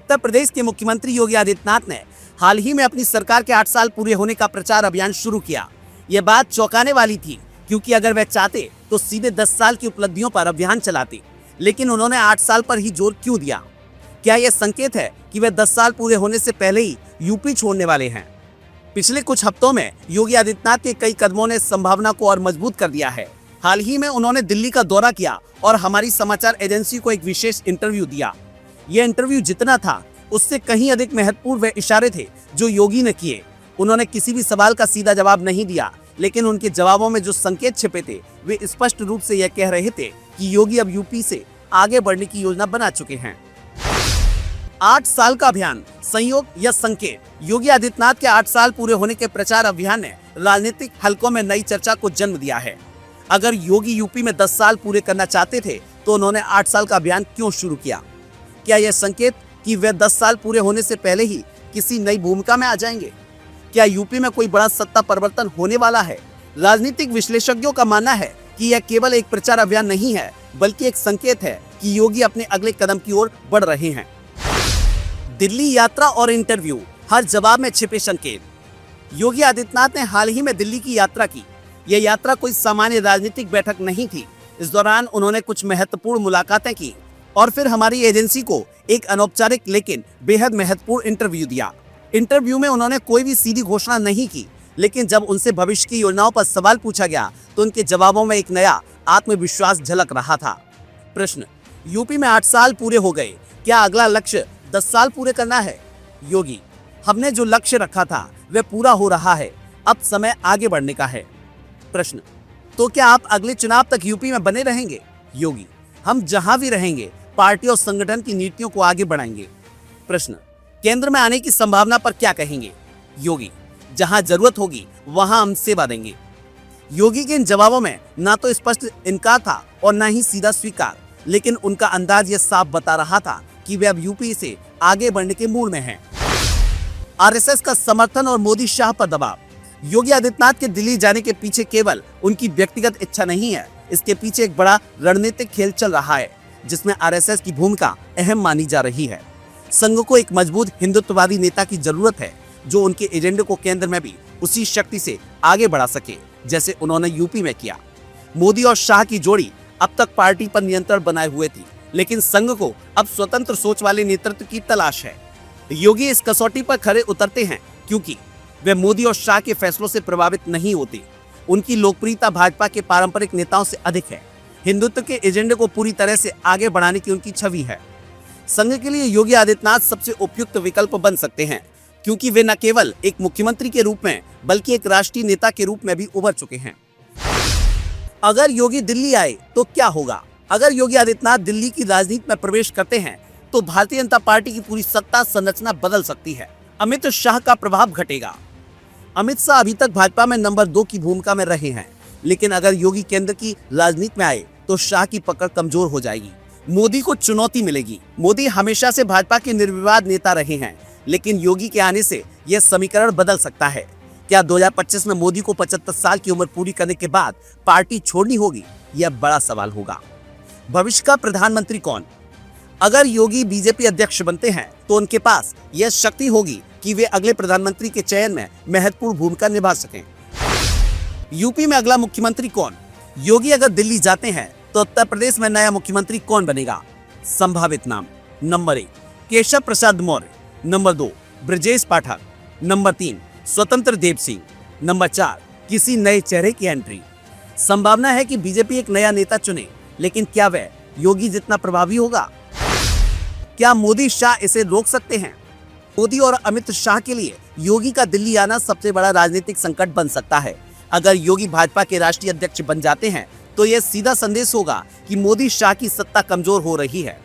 उत्तर प्रदेश के मुख्यमंत्री योगी आदित्यनाथ ने हाल ही में अपनी सरकार के 8 साल पूरे होने का प्रचार अभियान शुरू किया। ये बात चौंकाने वाली थी, क्योंकि अगर वे चाहते तो सीधे 10 साल की उपलब्धियों पर अभियान चलाते, लेकिन उन्होंने 8 साल पर ही जोर क्यों दिया? क्या यह संकेत है कि वे 10 साल पूरे होने से पहले ही यूपी छोड़ने वाले हैं? पिछले कुछ हफ्तों में योगी आदित्यनाथ के कई कदमों ने इस संभावना को और मजबूत कर दिया है। हाल ही में उन्होंने दिल्ली का दौरा किया और हमारी समाचार एजेंसी को एक विशेष इंटरव्यू दिया। यह इंटरव्यू जितना था उससे कहीं अधिक महत्वपूर्ण वे इशारे थे जो योगी ने किए। उन्होंने किसी भी सवाल का सीधा जवाब नहीं दिया, लेकिन उनके जवाबों में जो संकेत छिपे थे वे स्पष्ट रूप से यह कह रहे थे कि योगी अब यूपी से आगे बढ़ने की योजना बना चुके हैं। 8 साल का अभियान, संयोग या संकेत? योगी आदित्यनाथ के 8 साल पूरे होने के प्रचार अभियान ने राजनीतिक हलकों में नई चर्चा को जन्म दिया है। अगर योगी यूपी में 10 साल पूरे करना चाहते थे तो उन्होंने 8 साल का अभियान क्यों शुरू किया? क्या यह संकेत कि वे 10 साल पूरे होने से पहले ही किसी नई भूमिका में आ जाएंगे? क्या यूपी में कोई बड़ा सत्ता परिवर्तन होने वाला है? राजनीतिक विश्लेषज्ञों का मानना है कि यह केवल एक प्रचार अभियान नहीं है, बल्कि एक संकेत है कि योगी अपने अगले कदम की ओर बढ़ रहे हैं। दिल्ली यात्रा और इंटरव्यू, हर जवाब में छिपे संकेत। योगी आदित्यनाथ ने हाल ही में दिल्ली की यात्रा की। यह यात्रा कोई सामान्य राजनीतिक बैठक नहीं थी। इस दौरान उन्होंने कुछ महत्वपूर्ण मुलाकातें की और फिर हमारी एजेंसी को एक अनौपचारिक लेकिन बेहद महत्वपूर्ण इंटरव्यू दिया। इंटरव्यू में उन्होंने कोई भी सीधी घोषणा नहीं की, लेकिन जब उनसे भविष्य की योजनाओं पर सवाल पूछा गया तो उनके जवाबों में एक नया आत्मविश्वास झलक रहा था। प्रश्न: यूपी में 8 साल पूरे हो गए, क्या अगला लक्ष्य 10 साल पूरे करना है? योगी: हमने जो लक्ष्य रखा था वह पूरा हो रहा है, अब समय आगे बढ़ने का है। प्रश्न: तो क्या आप अगले चुनाव तक यूपी में बने रहेंगे? योगी: हम जहां भी रहेंगे पार्टी और संगठन की नीतियों को आगे बढ़ाएंगे। प्रश्न: केंद्र में आने की संभावना पर क्या कहेंगे? योगी: जहां जरूरत होगी वहां हम सेवा देंगे। योगी के इन जवाबों में ना तो स्पष्ट इनकार था और ना ही सीधा स्वीकार, लेकिन उनका अंदाज यह साफ बता रहा था कि वे अब यूपी से आगे बढ़ने के मूड में हैं। आरएसएस का समर्थन और मोदी शाह पर दबाव। योगी आदित्यनाथ के दिल्ली जाने के पीछे केवल उनकी व्यक्तिगत इच्छा नहीं है, इसके पीछे एक बड़ा रणनीतिक खेल चल रहा है, जिसमें आरएसएस की भूमिका अहम मानी जा रही है। संघ को एक मजबूत हिंदुत्ववादी नेता की जरूरत है, जो उनके एजेंडे को केंद्र में भी उसी शक्ति से आगे बढ़ा सके जैसे उन्होंने यूपी में किया। मोदी और शाह की जोड़ी अब तक पार्टी पर नियंत्रण बनाए हुए थी, लेकिन संघ को अब स्वतंत्र सोच वाले नेतृत्व की तलाश है। योगी इस कसौटी पर खरे उतरते हैं क्योंकि वे मोदी और शाह के फैसलों से प्रभावित नहीं होते। उनकी लोकप्रियता भाजपा के पारंपरिक नेताओं से अधिक है। हिंदुत्व के एजेंडे को पूरी तरह से आगे बढ़ाने की उनकी छवि है। संघ के लिए योगी आदित्यनाथ सबसे उपयुक्त विकल्प बन सकते हैं, क्योंकि वे न केवल एक मुख्यमंत्री के रूप में बल्कि एक राष्ट्रीय नेता के रूप में भी उभर चुके हैं। अगर योगी दिल्ली आए तो क्या होगा? अगर योगी आदित्यनाथ दिल्ली की राजनीति में प्रवेश करते हैं तो भारतीय जनता पार्टी की पूरी सत्ता संरचना बदल सकती है। अमित शाह का प्रभाव घटेगा। अमित शाह अभी तक भाजपा में नंबर 2 की भूमिका में रहे हैं, लेकिन अगर योगी केंद्र की राजनीति में आए तो शाह की पकड़ कमजोर हो जाएगी। मोदी को चुनौती मिलेगी। मोदी हमेशा से भाजपा के निर्विवाद नेता रहे हैं, लेकिन योगी के आने से यह समीकरण बदल सकता है। क्या 2025 में मोदी को 75 साल की उम्र पूरी करने के बाद पार्टी छोड़नी होगी? यह बड़ा सवाल होगा। भविष्य का प्रधानमंत्री कौन? अगर योगी बीजेपी अध्यक्ष बनते हैं तो उनके पास यह शक्ति होगी कि वे अगले प्रधानमंत्री के चयन में महत्वपूर्ण भूमिका निभा सकें। यूपी में अगला मुख्यमंत्री कौन? योगी अगर दिल्ली जाते हैं तो उत्तर प्रदेश में नया मुख्यमंत्री कौन बनेगा? संभावित नाम: number 1 Keshav Prasad Maurya, number 2 Brajesh Pathak, number 3 स्वतंत्र देव सिंह, नंबर 4 किसी नए चेहरे की एंट्री। संभावना है कि बीजेपी एक नया नेता चुने, लेकिन क्या वह योगी जितना प्रभावी होगा? क्या मोदी शाह इसे रोक सकते हैं? मोदी और अमित शाह के लिए योगी का दिल्ली आना सबसे बड़ा राजनीतिक संकट बन सकता है। अगर योगी भाजपा के राष्ट्रीय अध्यक्ष बन जाते हैं तो यह सीधा संदेश होगा कि मोदी शाह की सत्ता कमजोर हो रही है।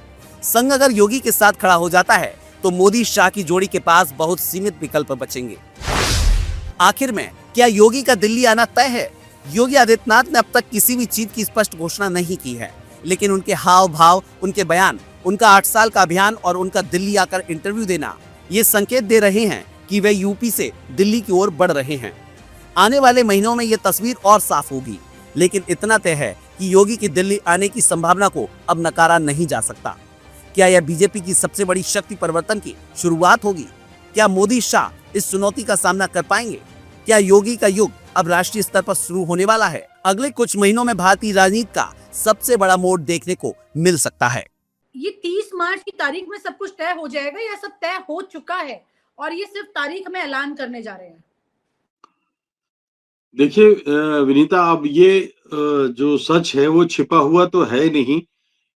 संघ अगर योगी के साथ खड़ा हो जाता है तो मोदी शाह की जोड़ी के पास बहुत सीमित विकल्प बचेंगे। आखिर में क्या योगी का दिल्ली आना तय है? योगी आदित्यनाथ ने अब तक किसी भी चीज की स्पष्ट घोषणा नहीं की है, लेकिन उनके हाव भाव, उनके बयान, उनका 8 साल का अभियान और उनका दिल्ली आकर इंटरव्यू देना ये संकेत दे रहे हैं कि वे यूपी से दिल्ली की ओर बढ़ रहे हैं। आने वाले महीनों में ये तस्वीर और साफ होगी, लेकिन इतना तय है कि योगी की दिल्ली आने की संभावना को अब नकारा नहीं जा सकता। क्या यह बीजेपी की सबसे बड़ी शक्ति परिवर्तन की शुरुआत होगी? क्या मोदी शाह इस चुनौती का सामना कर पाएंगे? क्या योगी का युग अब राष्ट्रीय स्तर पर शुरू होने वाला है? अगले कुछ महीनों में भारतीय राजनीति का सबसे बड़ा मोड़ देखने को मिल सकता है। ये 30 मार्च की तारीख में सब कुछ तय हो जाएगा या सब तय हो चुका है और ये सिर्फ तारीख में ऐलान करने जा रहे हैं? देखिए विनीता, अब ये जो सच है वो छिपा हुआ तो है नहीं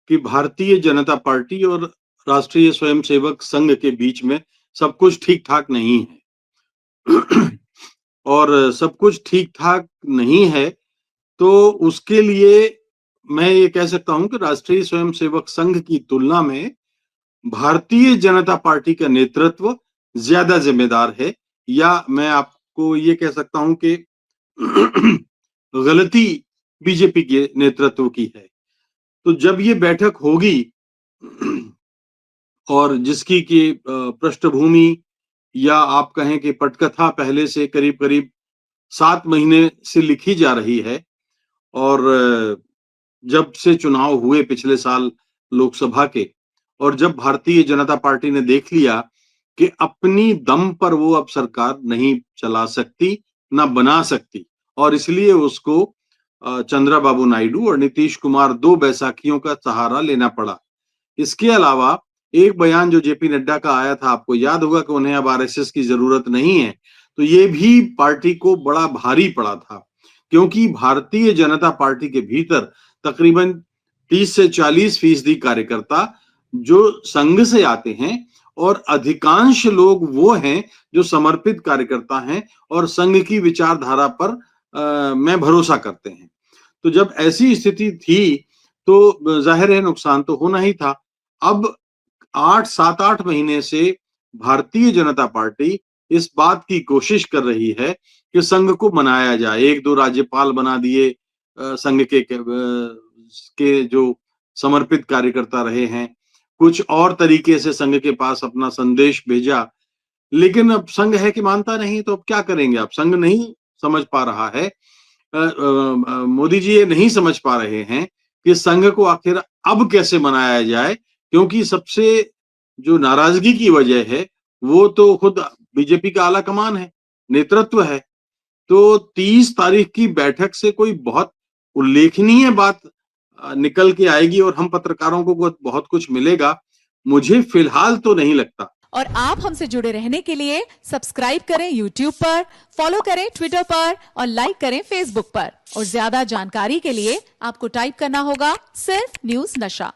कि भारतीय जनता पार्टी और राष्ट्रीय स्वयंसेवक संघ के बीच में सब कुछ ठीक ठाक नहीं है। और सब कुछ ठीक ठाक नहीं है तो उसके लिए मैं ये कह सकता हूं कि राष्ट्रीय स्वयंसेवक संघ की तुलना में भारतीय जनता पार्टी का नेतृत्व ज्यादा जिम्मेदार है, या मैं आपको ये कह सकता हूं कि गलती बीजेपी के नेतृत्व की है। तो जब ये बैठक होगी और जिसकी की पृष्ठभूमि या आप कहें कि पटकथा पहले से करीब करीब 7 महीने से लिखी जा रही है, और जब से चुनाव हुए पिछले साल लोकसभा के, और जब भारतीय जनता पार्टी ने देख लिया कि अपनी दम पर वो अब सरकार नहीं चला सकती, ना बना सकती, और इसलिए उसको चंद्रबाबू नायडू और नीतीश कुमार 2 बैसाखियों का सहारा लेना पड़ा। इसके अलावा एक बयान जो जेपी नड्डा का आया था, आपको याद होगा कि उन्हें अब आरएसएस की जरूरत नहीं है, तो ये भी पार्टी को बड़ा भारी पड़ा था, क्योंकि भारतीय जनता पार्टी के भीतर तकरीबन 30 से 40% कार्यकर्ता जो संघ से आते हैं, और अधिकांश लोग वो हैं जो समर्पित कार्यकर्ता हैं और संघ की विचारधारा पर में भरोसा करते हैं। तो जब ऐसी स्थिति थी तो जाहिर है नुकसान तो होना ही था। अब 7-8 महीने से भारतीय जनता पार्टी इस बात की कोशिश कर रही है कि संघ को मनाया जाए। 1-2 राज्यपाल बना दिए संघ के जो समर्पित कार्यकर्ता रहे हैं, कुछ और तरीके से संघ के पास अपना संदेश भेजा, लेकिन अब संघ है कि मानता नहीं, तो अब क्या करेंगे? अब संघ नहीं समझ पा रहा है, मोदी जी ये नहीं समझ पा रहे हैं कि संघ को आखिर अब कैसे मनाया जाए, क्योंकि सबसे जो नाराजगी की वजह है वो तो खुद बीजेपी का आला कमान है, नेतृत्व है। तो 30 तारीख की बैठक से कोई बहुत उल्लेखनीय बात निकल के आएगी और हम पत्रकारों को बहुत कुछ मिलेगा, मुझे फिलहाल तो नहीं लगता। और आप हमसे जुड़े रहने के लिए सब्सक्राइब करें YouTube पर, फॉलो करें Twitter पर और लाइक करें Facebook पर। और ज्यादा जानकारी के लिए आपको टाइप करना होगा सिर्फ न्यूज़ नशा।